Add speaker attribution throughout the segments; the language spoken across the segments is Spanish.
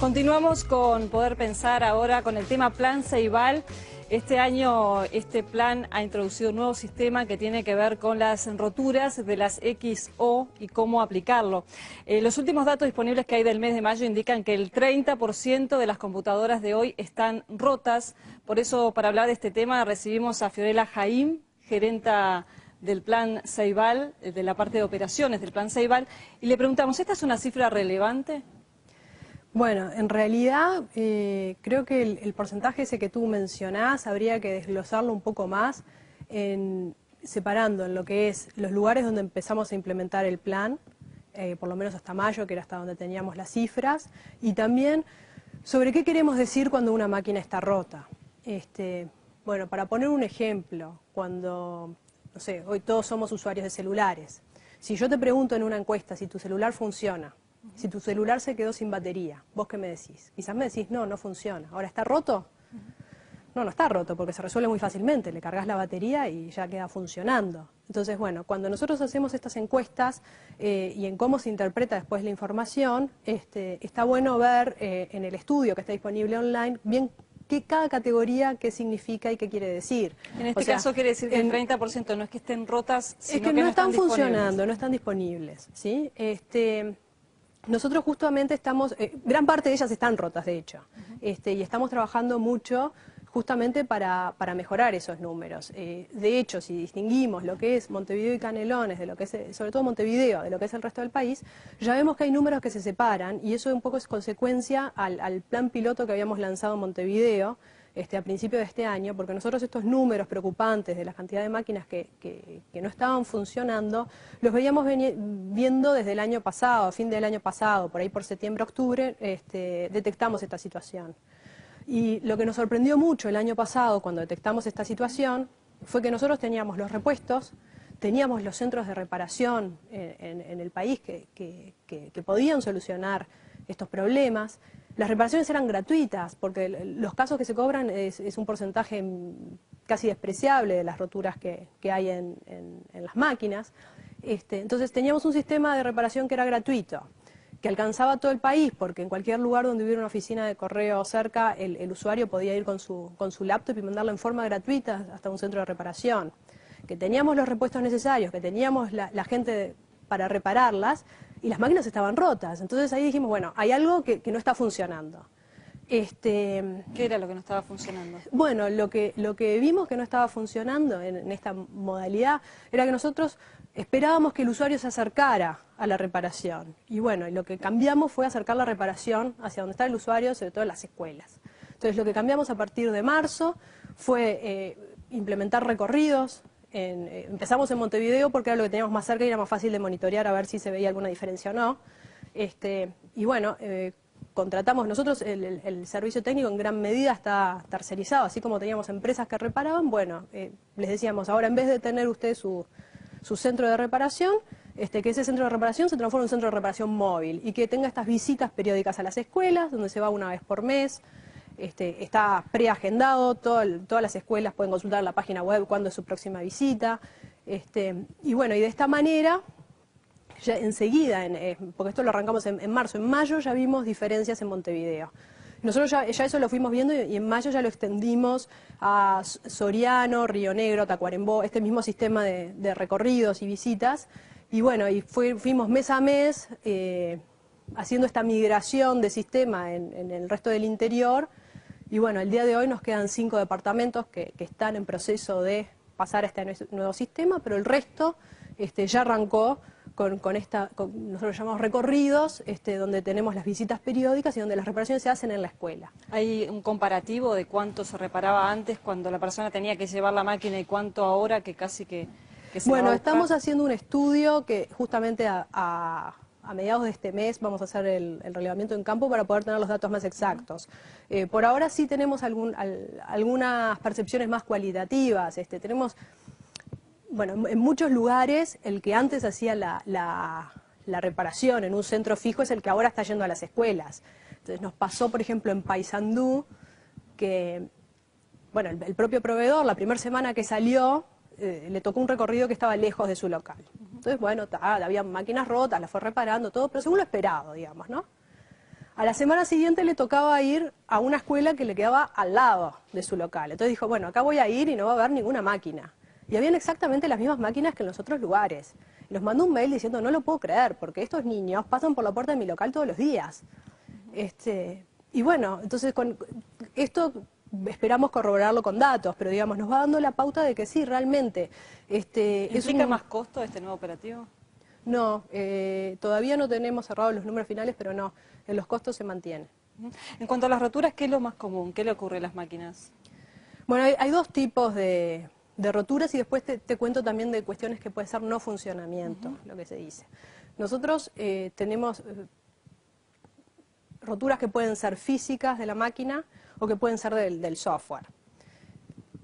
Speaker 1: Continuamos con Poder Pensar ahora con el tema Plan Ceibal. Este año este plan ha introducido un nuevo sistema que tiene que ver con las roturas de las XO y cómo aplicarlo. Los últimos datos disponibles que hay del mes de mayo indican que el 30% de las computadoras de hoy están rotas. Por eso, para hablar de este tema, recibimos a Fiorella Jaim, gerenta del Plan Ceibal, de la parte de operaciones del Plan Ceibal, y le preguntamos, ¿esta es una cifra relevante?
Speaker 2: Bueno, en realidad creo que el porcentaje ese que tú mencionás habría que desglosarlo un poco más, separando en lo que es los lugares donde empezamos a implementar el plan, por lo menos hasta mayo, que era hasta donde teníamos las cifras, y también sobre qué queremos decir cuando una máquina está rota. Bueno, para poner un ejemplo, cuando, no sé, hoy todos somos usuarios de celulares. Si yo te pregunto en una encuesta si tu celular funciona, si tu celular se quedó sin batería, ¿vos qué me decís? Quizás me decís, no, no funciona. ¿Ahora está roto? No, no está roto porque se resuelve muy fácilmente. Le cargas la batería y ya queda funcionando. Entonces, bueno, cuando nosotros hacemos estas encuestas y en cómo se interpreta después la información, está bueno ver en el estudio que está disponible online bien cada categoría qué significa y qué quiere decir.
Speaker 1: En este caso quiere decir que el 30% no es que estén rotas, sino
Speaker 2: es que no están funcionando, no están disponibles, ¿sí? Nosotros justamente estamos, gran parte de ellas están rotas de hecho, y estamos trabajando mucho justamente para mejorar esos números. De hecho, si distinguimos lo que es Montevideo y Canelones, de lo que es, sobre todo Montevideo, de lo que es el resto del país, ya vemos que hay números que se separan y eso un poco es consecuencia al plan piloto que habíamos lanzado en Montevideo, a principio de este año, porque nosotros estos números preocupantes de la cantidad de máquinas que no estaban funcionando, los veíamos viendo desde el año pasado, fin del año pasado, por ahí por septiembre, octubre, detectamos esta situación. Y lo que nos sorprendió mucho el año pasado cuando detectamos esta situación fue que nosotros teníamos los repuestos, teníamos los centros de reparación en el país que podían solucionar estos problemas. Las reparaciones eran gratuitas, porque los casos que se cobran es un porcentaje casi despreciable de las roturas que hay en las máquinas. Entonces teníamos un sistema de reparación que era gratuito, que alcanzaba a todo el país, porque en cualquier lugar donde hubiera una oficina de correo cerca, el usuario podía ir con su laptop y mandarlo en forma gratuita hasta un centro de reparación. Que teníamos los repuestos necesarios, que teníamos la gente para repararlas, y las máquinas estaban rotas. Entonces ahí dijimos, bueno, hay algo que no está funcionando.
Speaker 1: ¿Qué era lo que no estaba funcionando?
Speaker 2: Bueno, lo que vimos que no estaba funcionando en esta modalidad era que nosotros esperábamos que el usuario se acercara a la reparación. Y bueno, lo que cambiamos fue acercar la reparación hacia donde está el usuario, sobre todo en las escuelas. Entonces lo que cambiamos a partir de marzo fue implementar recorridos. Empezamos en Montevideo porque era lo que teníamos más cerca y era más fácil de monitorear a ver si se veía alguna diferencia o no. Y bueno, contratamos nosotros, el servicio técnico en gran medida está tercerizado, así como teníamos empresas que reparaban, bueno, les decíamos, ahora en vez de tener usted su centro de reparación, que ese centro de reparación se transforme en un centro de reparación móvil y que tenga estas visitas periódicas a las escuelas, donde se va una vez por mes. Está preagendado, todas las escuelas pueden consultar en la página web cuándo es su próxima visita. Y bueno, y de esta manera, ya enseguida, porque esto lo arrancamos en marzo, en mayo ya vimos diferencias en Montevideo. Nosotros ya eso lo fuimos viendo y en mayo ya lo extendimos a Soriano, Río Negro, Tacuarembó, este mismo sistema de recorridos y visitas. Y bueno, y fuimos mes a mes haciendo esta migración de sistema en el resto del interior. Y bueno, el día de hoy nos quedan 5 departamentos que están en proceso de pasar a este nuevo sistema, pero el resto ya arrancó nosotros llamamos recorridos, donde tenemos las visitas periódicas y donde las reparaciones se hacen en la escuela.
Speaker 1: ¿Hay un comparativo de cuánto se reparaba antes cuando la persona tenía que llevar la máquina y cuánto ahora que casi que se
Speaker 2: Bueno,
Speaker 1: va a buscar?
Speaker 2: estamos haciendo un estudio que justamente a mediados de este mes vamos a hacer el relevamiento en campo para poder tener los datos más exactos. Por ahora sí tenemos algunas percepciones más cualitativas. Tenemos, bueno, en muchos lugares el que antes hacía la reparación en un centro fijo es el que ahora está yendo a las escuelas. Entonces nos pasó, por ejemplo, en Paysandú, que bueno, el propio proveedor, la primera semana que salió, le tocó un recorrido que estaba lejos de su local. Entonces, bueno, había máquinas rotas, las fue reparando, todo, pero según lo esperado, digamos, ¿no? A la semana siguiente le tocaba ir a una escuela que le quedaba al lado de su local. Entonces dijo, bueno, acá voy a ir y no va a haber ninguna máquina. Y habían exactamente las mismas máquinas que en los otros lugares. Nos mandó un mail diciendo, no lo puedo creer, porque estos niños pasan por la puerta de mi local todos los días. Y bueno, entonces con esto esperamos corroborarlo con datos, pero digamos, nos va dando la pauta de que sí, realmente.
Speaker 1: ¿Implica más costo este nuevo operativo?
Speaker 2: No, todavía no tenemos cerrados los números finales, pero no, en los costos se mantiene.
Speaker 1: En cuanto a las roturas, ¿qué es lo más común? ¿Qué le ocurre a las máquinas?
Speaker 2: Bueno, hay dos tipos de roturas y después te cuento también de cuestiones que puede ser no funcionamiento, lo que se dice. Nosotros tenemos roturas que pueden ser físicas de la máquina o que pueden ser del software.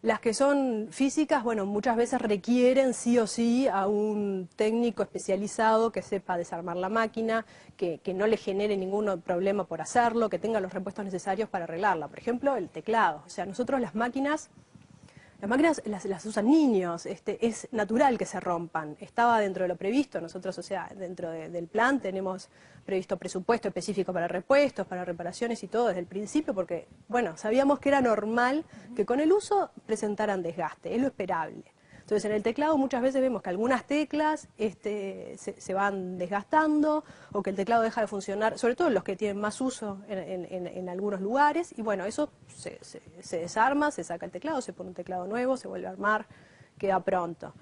Speaker 2: Las que son físicas, bueno, muchas veces requieren sí o sí a un técnico especializado que sepa desarmar la máquina, que no le genere ningún problema por hacerlo, que tenga los repuestos necesarios para arreglarla. Por ejemplo, el teclado. O sea, nosotros las máquinas las usan niños, es natural que se rompan. Estaba dentro de lo previsto, nosotros, o sea, dentro del plan tenemos previsto presupuesto específico para repuestos, para reparaciones y todo desde el principio, porque, bueno, sabíamos que era normal que con el uso presentaran desgaste, es lo esperable. Entonces, en el teclado muchas veces vemos que algunas teclas se van desgastando o que el teclado deja de funcionar, sobre todo los que tienen más uso en algunos lugares, y bueno, eso se desarma, se saca el teclado, se pone un teclado nuevo, se vuelve a armar, queda pronto.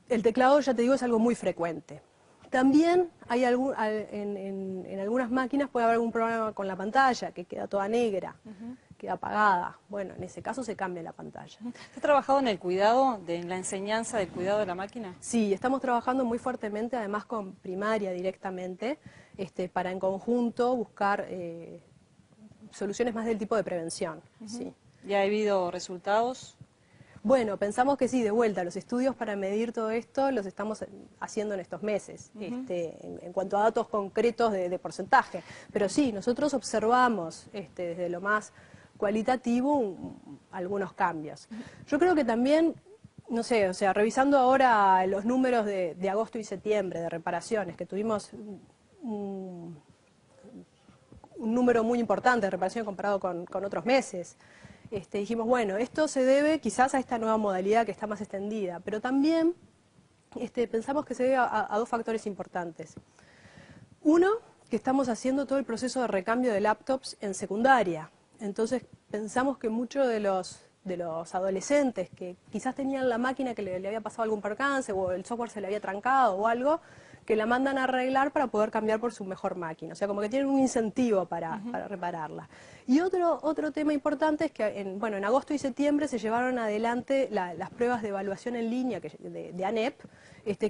Speaker 2: El teclado, ya te digo, es algo muy frecuente. También hay en algunas máquinas puede haber algún problema con la pantalla, que queda toda negra. Queda apagada. Bueno, en ese caso se cambia la pantalla.
Speaker 1: ¿Has trabajado en el cuidado, en la enseñanza del cuidado de la máquina?
Speaker 2: Sí, estamos trabajando muy fuertemente, además con primaria directamente, para en conjunto buscar soluciones más del tipo de prevención. Sí.
Speaker 1: ¿Ya ha habido resultados?
Speaker 2: Bueno, pensamos que sí, de vuelta, los estudios para medir todo esto los estamos haciendo en estos meses, en cuanto a datos concretos de porcentaje. Pero sí, nosotros observamos desde lo más cualitativo algunos cambios. Yo creo que también, no sé, o sea, revisando ahora los números de agosto y septiembre de reparaciones, que tuvimos un número muy importante de reparación comparado con otros meses, dijimos, bueno, esto se debe quizás a esta nueva modalidad que está más extendida, pero también pensamos que se debe a dos factores importantes. Uno, que estamos haciendo todo el proceso de recambio de laptops en secundaria. Entonces pensamos que muchos de los adolescentes que quizás tenían la máquina que le había pasado algún percance o el software se le había trancado o algo, que la mandan a arreglar para poder cambiar por su mejor máquina. O sea, como que tienen un incentivo para repararla. Y otro tema importante es que en agosto y septiembre se llevaron adelante las pruebas de evaluación en línea de ANEP,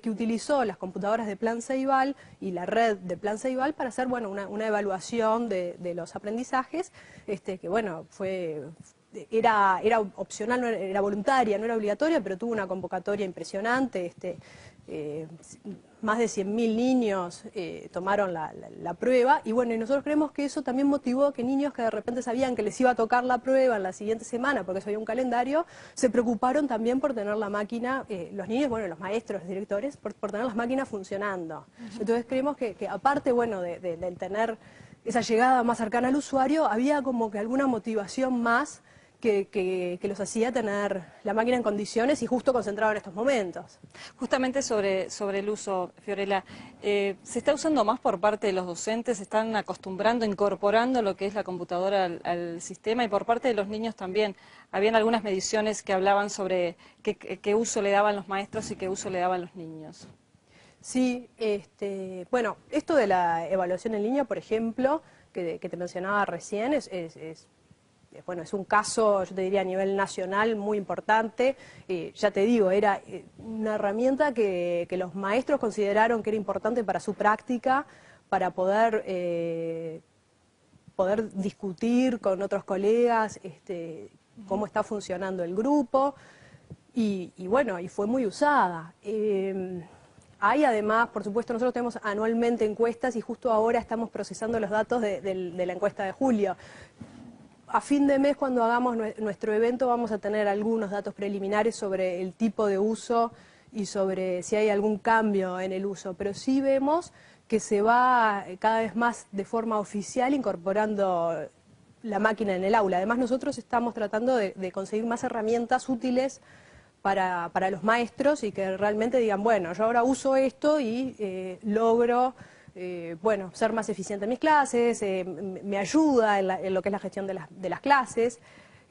Speaker 2: que utilizó las computadoras de Plan Ceibal y la red de Plan Ceibal para hacer una evaluación de los aprendizajes, que bueno, era opcional, no era voluntaria, no era obligatoria, pero tuvo una convocatoria impresionante. Más de 100.000 niños tomaron la prueba y bueno, y nosotros creemos que eso también motivó que niños que de repente sabían que les iba a tocar la prueba en la siguiente semana, porque eso había un calendario, se preocuparon también por tener la máquina, los niños, bueno, los maestros, los directores, por tener las máquinas funcionando. Entonces creemos que aparte, bueno, del tener esa llegada más cercana al usuario, había como que alguna motivación más que los hacía tener la máquina en condiciones y justo concentrado en estos momentos.
Speaker 1: Justamente sobre el uso, Fiorella, ¿se está usando más por parte de los docentes? ¿Se están acostumbrando, incorporando lo que es la computadora al sistema? Y por parte de los niños también, habían algunas mediciones que hablaban sobre qué uso le daban los maestros y qué uso le daban los niños.
Speaker 2: Sí, bueno, esto de la evaluación en línea, por ejemplo, que te mencionaba recién, bueno, es un caso, yo te diría, a nivel nacional muy importante. Ya te digo, era una herramienta que los maestros consideraron que era importante para su práctica, para poder discutir con otros colegas cómo está funcionando el grupo. Y bueno, y fue muy usada. Hay además, por supuesto, nosotros tenemos anualmente encuestas y justo ahora estamos procesando los datos de la encuesta de julio. A fin de mes, cuando hagamos nuestro evento, vamos a tener algunos datos preliminares sobre el tipo de uso y sobre si hay algún cambio en el uso. Pero sí vemos que se va cada vez más de forma oficial incorporando la máquina en el aula. Además, nosotros estamos tratando de conseguir más herramientas útiles para los maestros y que realmente digan, bueno, yo ahora uso esto y logro bueno, ser más eficiente en mis clases, me ayuda en lo que es la gestión de las clases.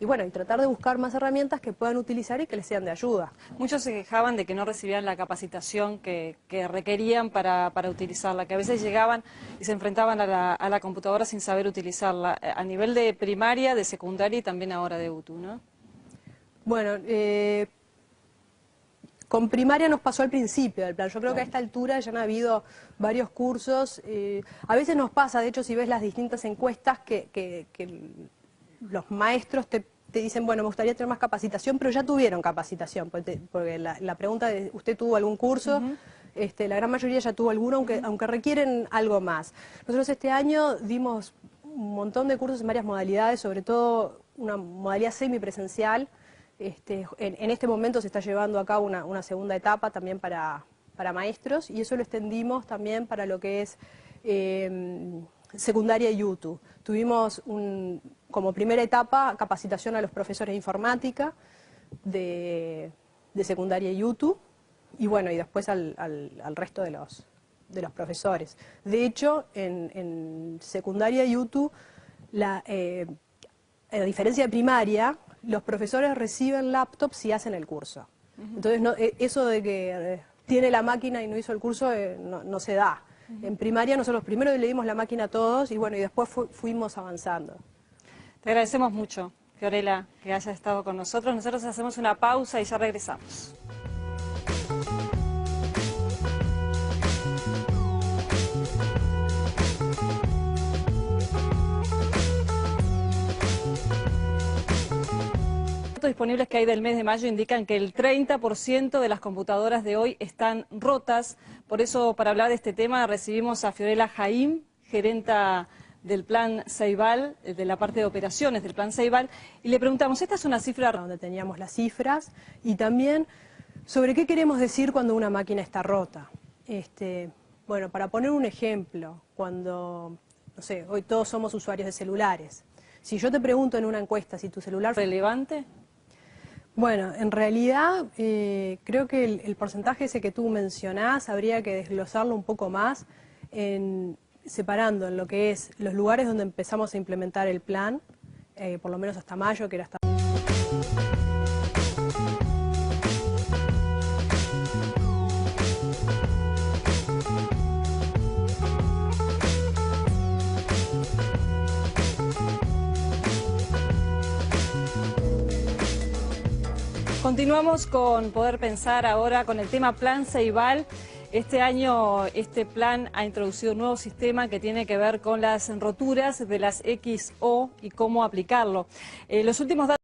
Speaker 2: Y bueno, y tratar de buscar más herramientas que puedan utilizar y que les sean de ayuda.
Speaker 1: Muchos se quejaban de que no recibían la capacitación que requerían para utilizarla, que a veces llegaban y se enfrentaban a la computadora sin saber utilizarla, a nivel de primaria, de secundaria y también ahora de UTU, ¿no?
Speaker 2: Bueno, con primaria nos pasó al principio del plan. Yo creo que a esta altura ya han habido varios cursos. A veces nos pasa, de hecho, si ves las distintas encuestas, que los maestros te dicen, bueno, me gustaría tener más capacitación, pero ya tuvieron capacitación, porque la pregunta de, ¿usted tuvo algún curso? La gran mayoría ya tuvo alguno, aunque requieren algo más. Nosotros este año dimos un montón de cursos en varias modalidades, sobre todo una modalidad semipresencial. En este momento se está llevando a cabo una segunda etapa también para maestros, y eso lo extendimos también para lo que es secundaria y UTU. Tuvimos como primera etapa capacitación a los profesores de informática de secundaria y UTU, y bueno, y después al resto de los profesores. De hecho, en secundaria y UTU, a diferencia de primaria, los profesores reciben laptops si hacen el curso. Entonces, eso de que tiene la máquina y no hizo el curso no se da. En primaria nosotros primero le dimos la máquina a todos y bueno, y después fuimos avanzando.
Speaker 1: Te agradecemos mucho, Fiorella, que hayas estado con nosotros. Nosotros hacemos una pausa y ya regresamos. Los datos disponibles que hay del mes de mayo indican que el 30% de las computadoras de hoy están rotas. Por eso, para hablar de este tema, recibimos a Fiorella Jaim, gerenta del Plan Ceibal, de la parte de operaciones del Plan Ceibal, y le preguntamos, esta es una cifra
Speaker 2: donde teníamos las cifras, y también sobre qué queremos decir cuando una máquina está rota. Bueno, para poner un ejemplo, cuando, no sé, hoy todos somos usuarios de celulares. Si yo te pregunto en una encuesta si tu celular...
Speaker 1: ¿Relevante?
Speaker 2: Bueno, en realidad creo que el porcentaje ese que tú mencionás habría que desglosarlo un poco más, separando en lo que es los lugares donde empezamos a implementar el plan, por lo menos hasta mayo, que era hasta...
Speaker 1: Continuamos con Poder Pensar ahora con el tema Plan Ceibal. Este año este plan ha introducido un nuevo sistema que tiene que ver con las roturas de las XO y cómo aplicarlo. Los últimos datos